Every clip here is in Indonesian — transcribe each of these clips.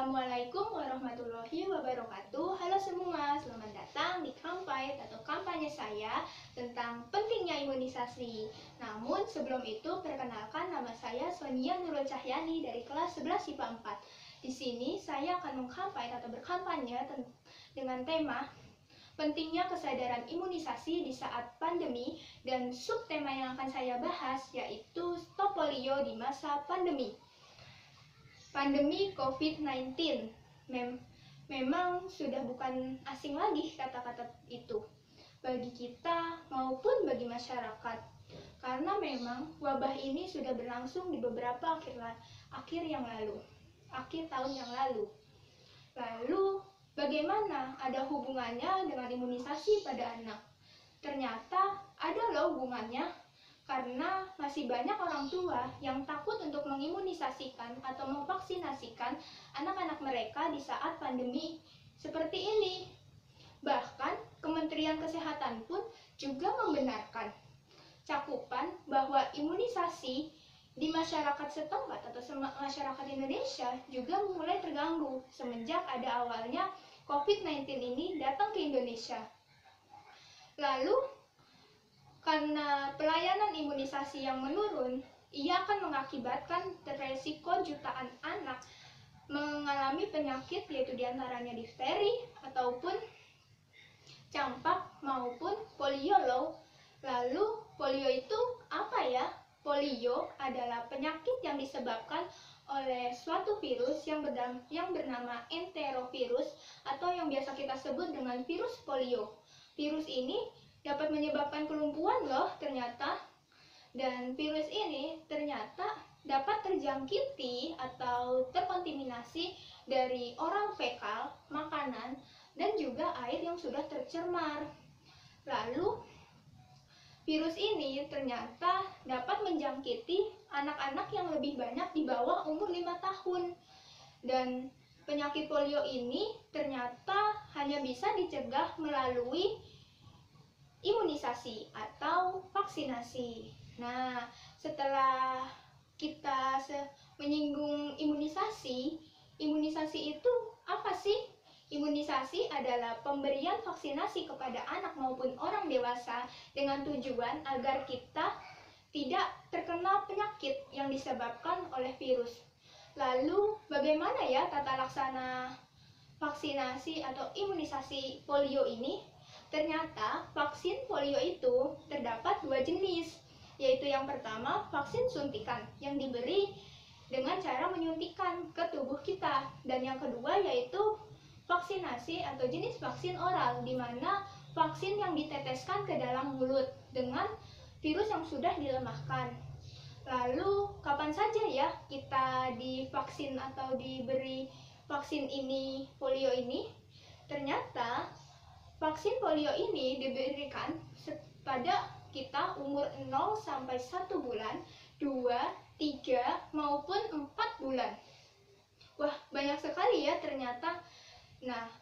Assalamualaikum warahmatullahi wabarakatuh. Halo semua, selamat datang di Kampait atau kampanye saya tentang pentingnya imunisasi. Namun sebelum itu, perkenalkan nama saya Sonia Nurul Cahyani dari kelas 11 IPA 4. Di sini saya akan mengkampait atau berkampanye dengan tema pentingnya kesadaran imunisasi di saat pandemi, dan subtema yang akan saya bahas yaitu stop polio di masa pandemi. Pandemi COVID-19 memang sudah bukan asing lagi kata-kata itu bagi kita maupun bagi masyarakat, karena memang wabah ini sudah berlangsung di beberapa akhir tahun yang lalu. Lalu bagaimana ada hubungannya dengan imunisasi pada anak? Ternyata ada loh hubungannya, karena masih banyak orang tua yang takut untuk mengimunisasikan atau memvaksinasikan anak-anak mereka di saat pandemi seperti ini. Bahkan Kementerian Kesehatan pun juga membenarkan cakupan bahwa imunisasi di masyarakat setempat atau masyarakat Indonesia juga mulai terganggu semenjak ada awalnya COVID-19 ini datang ke Indonesia. Lalu karena pelayanan imunisasi yang menurun, ia akan mengakibatkan resiko jutaan anak mengalami penyakit, yaitu diantaranya difteri ataupun campak maupun polio. Lalu polio itu apa ya? Polio adalah penyakit yang disebabkan oleh suatu virus yang bernama enterovirus atau yang biasa kita sebut dengan virus polio. Virus ini dapat menyebabkan kelumpuhan loh ternyata, dan virus ini ternyata dapat terjangkiti atau terkontaminasi dari oral fekal, makanan, dan juga air yang sudah tercemar. Lalu virus ini ternyata dapat menjangkiti anak-anak yang lebih banyak di bawah umur 5 tahun. Dan penyakit polio ini ternyata hanya bisa dicegah melalui imunisasi atau vaksinasi. Nah, setelah kita menyinggung imunisasi itu apa sih? Imunisasi adalah pemberian vaksinasi kepada anak maupun orang dewasa dengan tujuan agar kita tidak terkena penyakit yang disebabkan oleh virus. Lalu, bagaimana ya tata laksana vaksinasi atau imunisasi polio ini? Ternyata vaksin polio itu terdapat 2 jenis, yaitu yang pertama vaksin suntikan yang diberi dengan cara menyuntikkan ke tubuh kita, dan yang kedua yaitu vaksinasi atau jenis vaksin oral, di mana vaksin yang diteteskan ke dalam mulut dengan virus yang sudah dilemahkan. Lalu kapan saja ya kita divaksin atau diberi vaksin ini, polio ini? Ternyata vaksin polio ini diberikan pada kita umur 0 sampai 1 bulan, 2, 3, maupun 4 bulan. Wah, banyak sekali ya ternyata. Nah,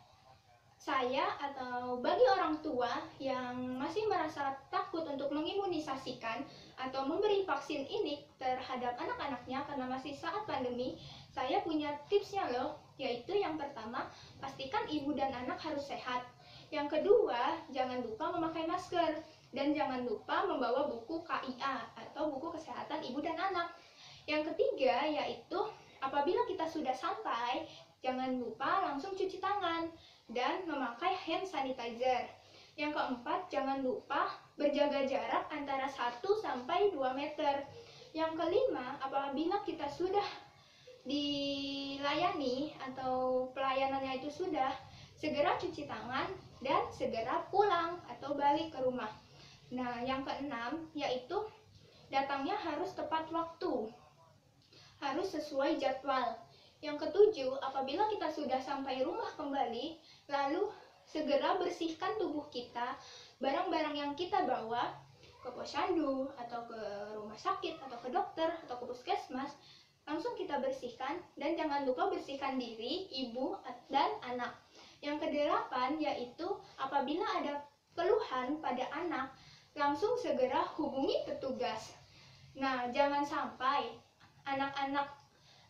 saya atau bagi orang tua yang masih merasa takut untuk mengimunisasikan atau memberi vaksin ini terhadap anak-anaknya karena masih saat pandemi, saya punya tipsnya loh, yaitu yang pertama, pastikan ibu dan anak harus sehat. Yang kedua, jangan lupa memakai masker, dan jangan lupa membawa buku KIA atau buku kesehatan ibu dan anak. Yang ketiga yaitu apabila kita sudah sampai, jangan lupa langsung cuci tangan dan memakai hand sanitizer. Yang keempat, jangan lupa berjaga jarak antara 1 sampai 2 meter. Yang kelima, apabila kita sudah dilayani atau pelayanannya itu sudah, segera cuci tangan dan segera pulang atau balik ke rumah. Nah, yang keenam yaitu datangnya harus tepat waktu, harus sesuai jadwal. Yang ketujuh, apabila kita sudah sampai rumah kembali, lalu segera bersihkan tubuh kita, barang-barang yang kita bawa ke posyandu atau ke rumah sakit atau ke dokter atau ke puskesmas, langsung kita bersihkan, dan jangan lupa bersihkan diri, ibu, dan anak. Yang kedelapan yaitu apabila ada keluhan pada anak, langsung segera hubungi petugas. Nah, jangan sampai anak-anak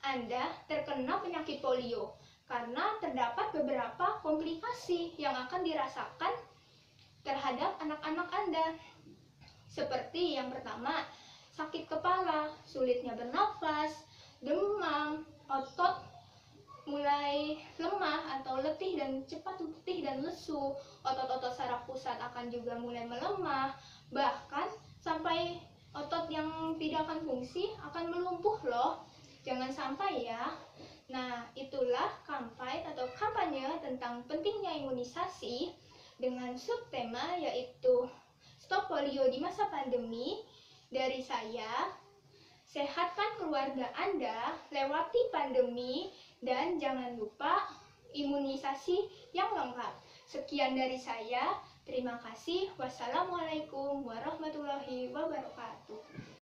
Anda terkena penyakit polio, karena terdapat beberapa komplikasi yang akan dirasakan terhadap anak-anak Anda. Seperti yang pertama, sakit kepala, sulitnya bernafas, demam, otot mulai lemah atau letih dan cepat letih dan lesu, otot-otot saraf pusat akan juga mulai melemah, bahkan sampai otot yang tidak akan fungsi akan melumpuh loh. Jangan sampai ya. Nah, itulah kampanye tentang pentingnya imunisasi dengan subtema yaitu Stop Polio di Masa Pandemi. Dari saya, sehatkan keluarga Anda, lewati pandemi, dan jangan lupa imunisasi yang lengkap. Sekian dari saya. Terima kasih. Wassalamualaikum warahmatullahi wabarakatuh.